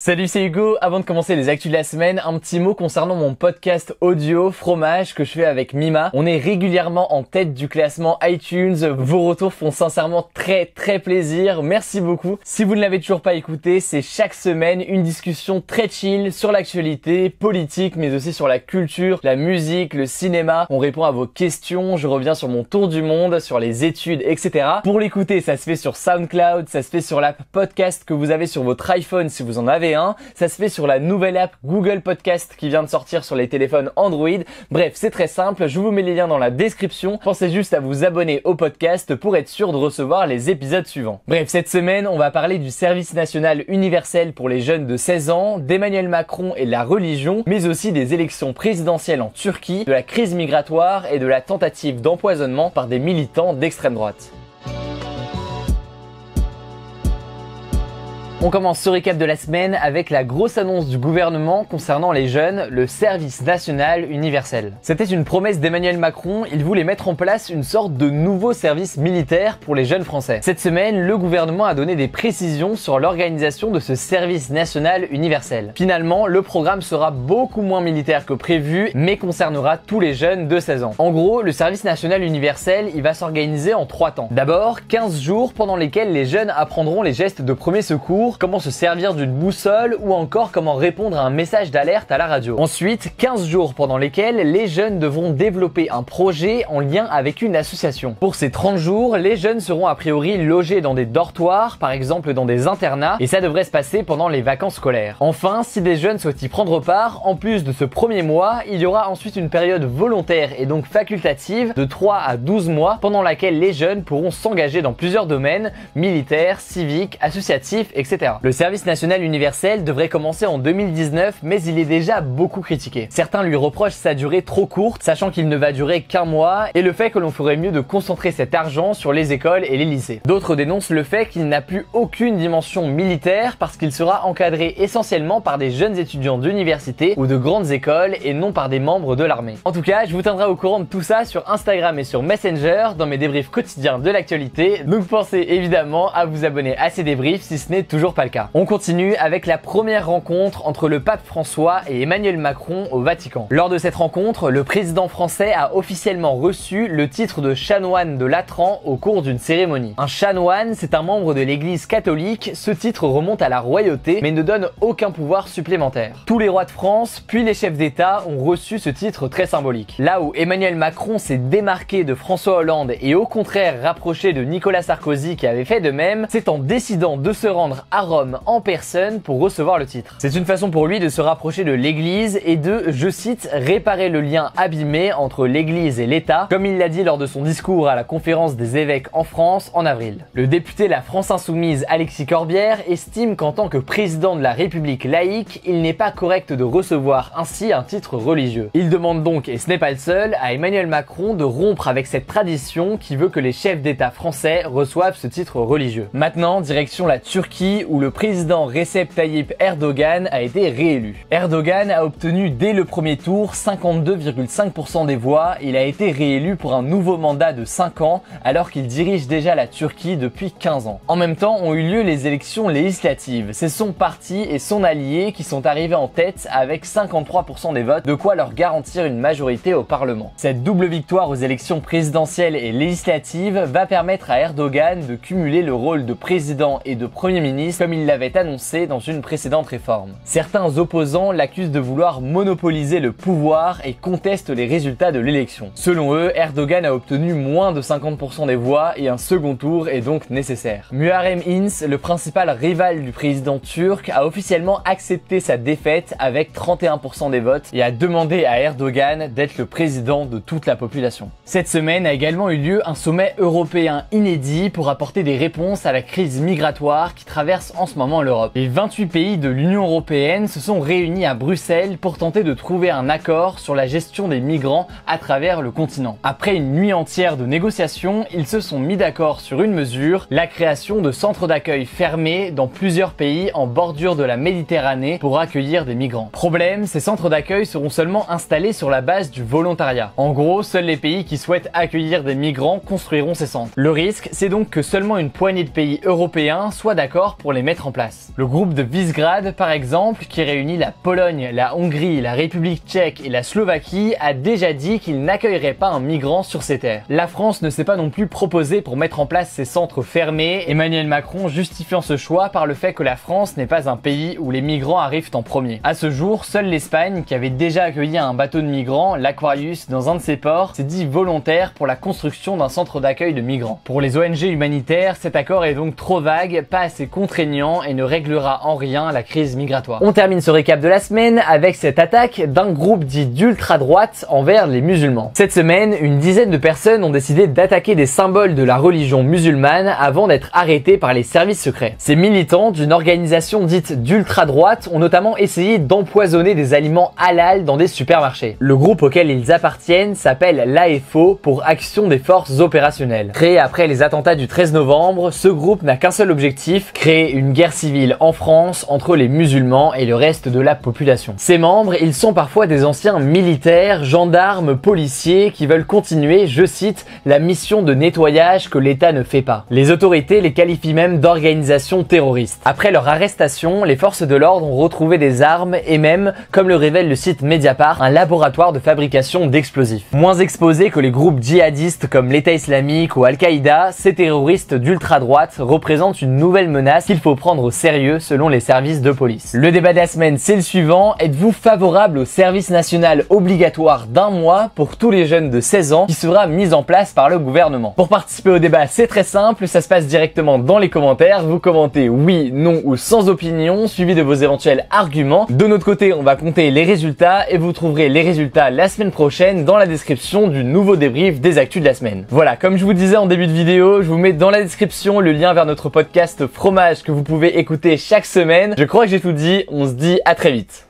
Salut, c'est Hugo. Avant de commencer les actus de la semaine, un petit mot concernant mon podcast audio Fromage que je fais avec Mima. On est régulièrement en tête du classement iTunes. Vos retours font sincèrement très plaisir. Merci beaucoup. Si vous ne l'avez toujours pas écouté, c'est chaque semaine une discussion très chill sur l'actualité politique, mais aussi sur la culture, la musique, le cinéma. On répond à vos questions. Je reviens sur mon tour du monde, sur les études, etc. Pour l'écouter, ça se fait sur SoundCloud, ça se fait sur l'app podcast que vous avez sur votre iPhone si vous en avez un. Ça se fait sur la nouvelle app Google Podcast qui vient de sortir sur les téléphones Android. Bref, c'est très simple, je vous mets les liens dans la description. Pensez juste à vous abonner au podcast pour être sûr de recevoir les épisodes suivants. Bref, cette semaine, on va parler du service national universel pour les jeunes de 16 ans, d'Emmanuel Macron et de la religion, mais aussi des élections présidentielles en Turquie, de la crise migratoire et de la tentative d'empoisonnement par des militants d'extrême droite. On commence ce récap de la semaine avec la grosse annonce du gouvernement concernant les jeunes, le service national universel. C'était une promesse d'Emmanuel Macron, il voulait mettre en place une sorte de nouveau service militaire pour les jeunes français. Cette semaine, le gouvernement a donné des précisions sur l'organisation de ce service national universel. Finalement, le programme sera beaucoup moins militaire que prévu, mais concernera tous les jeunes de 16 ans. En gros, le service national universel, il va s'organiser en 3 temps. D'abord, 15 jours pendant lesquels les jeunes apprendront les gestes de premier secours, comment se servir d'une boussole ou encore comment répondre à un message d'alerte à la radio. Ensuite, 15 jours pendant lesquels les jeunes devront développer un projet en lien avec une association. Pour ces 30 jours, les jeunes seront a priori logés dans des dortoirs, par exemple dans des internats, et ça devrait se passer pendant les vacances scolaires. Enfin, si des jeunes souhaitent y prendre part, en plus de ce premier mois, il y aura ensuite une période volontaire et donc facultative de 3 à 12 mois pendant laquelle les jeunes pourront s'engager dans plusieurs domaines, militaires, civiques, associatifs, etc. Le service national universel devrait commencer en 2019, mais il est déjà beaucoup critiqué. Certains lui reprochent sa durée trop courte, sachant qu'il ne va durer qu'un mois, et le fait que l'on ferait mieux de concentrer cet argent sur les écoles et les lycées. D'autres dénoncent le fait qu'il n'a plus aucune dimension militaire parce qu'il sera encadré essentiellement par des jeunes étudiants d'université ou de grandes écoles et non par des membres de l'armée. En tout cas, je vous tiendrai au courant de tout ça sur Instagram et sur Messenger dans mes débriefs quotidiens de l'actualité, donc pensez évidemment à vous abonner à ces débriefs si ce n'est toujours pas le cas. On continue avec la première rencontre entre le pape François et Emmanuel Macron au Vatican. Lors de cette rencontre, le président français a officiellement reçu le titre de chanoine de Latran au cours d'une cérémonie. Un chanoine, c'est un membre de l'église catholique, ce titre remonte à la royauté mais ne donne aucun pouvoir supplémentaire. Tous les rois de France, puis les chefs d'État ont reçu ce titre très symbolique. Là où Emmanuel Macron s'est démarqué de François Hollande et au contraire rapproché de Nicolas Sarkozy qui avait fait de même, c'est en décidant de se rendre à Rome en personne pour recevoir le titre. C'est une façon pour lui de se rapprocher de l'église et de, je cite, réparer le lien abîmé entre l'église et l'État, comme il l'a dit lors de son discours à la conférence des évêques en France en avril. Le député La France Insoumise Alexis Corbière estime qu'en tant que président de la République laïque, il n'est pas correct de recevoir ainsi un titre religieux. Il demande donc, et ce n'est pas le seul, à Emmanuel Macron de rompre avec cette tradition qui veut que les chefs d'État français reçoivent ce titre religieux. Maintenant, direction la Turquie où le président Recep Tayyip Erdogan a été réélu. Erdogan a obtenu dès le premier tour 52,5% des voix. Il a été réélu pour un nouveau mandat de 5 ans alors qu'il dirige déjà la Turquie depuis 15 ans. En même temps ont eu lieu les élections législatives. C'est son parti et son allié qui sont arrivés en tête avec 53% des votes, de quoi leur garantir une majorité au Parlement. Cette double victoire aux élections présidentielles et législatives va permettre à Erdogan de cumuler le rôle de président et de premier ministre comme il l'avait annoncé dans une précédente réforme. Certains opposants l'accusent de vouloir monopoliser le pouvoir et contestent les résultats de l'élection. Selon eux, Erdogan a obtenu moins de 50% des voix et un second tour est donc nécessaire. Muharrem İnce, le principal rival du président turc, a officiellement accepté sa défaite avec 31% des votes et a demandé à Erdogan d'être le président de toute la population. Cette semaine a également eu lieu un sommet européen inédit pour apporter des réponses à la crise migratoire qui traverse en ce moment l'Europe. Les 28 pays de l'Union européenne se sont réunis à Bruxelles pour tenter de trouver un accord sur la gestion des migrants à travers le continent. Après une nuit entière de négociations, ils se sont mis d'accord sur une mesure, la création de centres d'accueil fermés dans plusieurs pays en bordure de la Méditerranée pour accueillir des migrants. Problème, ces centres d'accueil seront seulement installés sur la base du volontariat. En gros, seuls les pays qui souhaitent accueillir des migrants construiront ces centres. Le risque, c'est donc que seulement une poignée de pays européens soient d'accord pour les les mettre en place. Le groupe de Visegrad, par exemple, qui réunit la Pologne, la Hongrie, la République tchèque et la Slovaquie, a déjà dit qu'il n'accueillerait pas un migrant sur ses terres. La France ne s'est pas non plus proposée pour mettre en place ces centres fermés, Emmanuel Macron justifiant ce choix par le fait que la France n'est pas un pays où les migrants arrivent en premier. À ce jour, seule l'Espagne, qui avait déjà accueilli un bateau de migrants, l'Aquarius, dans un de ses ports, s'est dit volontaire pour la construction d'un centre d'accueil de migrants. Pour les ONG humanitaires, cet accord est donc trop vague, pas assez contraignant et ne réglera en rien la crise migratoire. On termine ce récap de la semaine avec cette attaque d'un groupe dit d'ultra-droite envers les musulmans. Cette semaine, une dizaine de personnes ont décidé d'attaquer des symboles de la religion musulmane avant d'être arrêtés par les services secrets. Ces militants d'une organisation dite d'ultra-droite ont notamment essayé d'empoisonner des aliments halal dans des supermarchés. Le groupe auquel ils appartiennent s'appelle l'AFO pour Action des Forces Opérationnelles. Créé après les attentats du 13 novembre, ce groupe n'a qu'un seul objectif, créer une guerre civile en France entre les musulmans et le reste de la population. Ses membres, ils sont parfois des anciens militaires, gendarmes, policiers qui veulent continuer, je cite, la mission de nettoyage que l'État ne fait pas. Les autorités les qualifient même d'organisations terroristes. Après leur arrestation, les forces de l'ordre ont retrouvé des armes et même, comme le révèle le site Mediapart, un laboratoire de fabrication d'explosifs. Moins exposés que les groupes djihadistes comme l'État islamique ou Al-Qaïda, ces terroristes d'ultra-droite représentent une nouvelle menace qu'il faut prendre au sérieux selon les services de police. Le débat de la semaine, c'est le suivant. Êtes-vous favorable au service national obligatoire d'1 mois pour tous les jeunes de 16 ans qui sera mis en place par le gouvernement? Pour participer au débat, c'est très simple, ça se passe directement dans les commentaires. Vous commentez oui, non ou sans opinion, suivi de vos éventuels arguments. De notre côté, on va compter les résultats et vous trouverez les résultats la semaine prochaine dans la description du nouveau débrief des actus de la semaine. Voilà, comme je vous disais en début de vidéo, je vous mets dans la description le lien vers notre podcast Fromage que vous pouvez écouter chaque semaine. Je crois que j'ai tout dit, on se dit à très vite.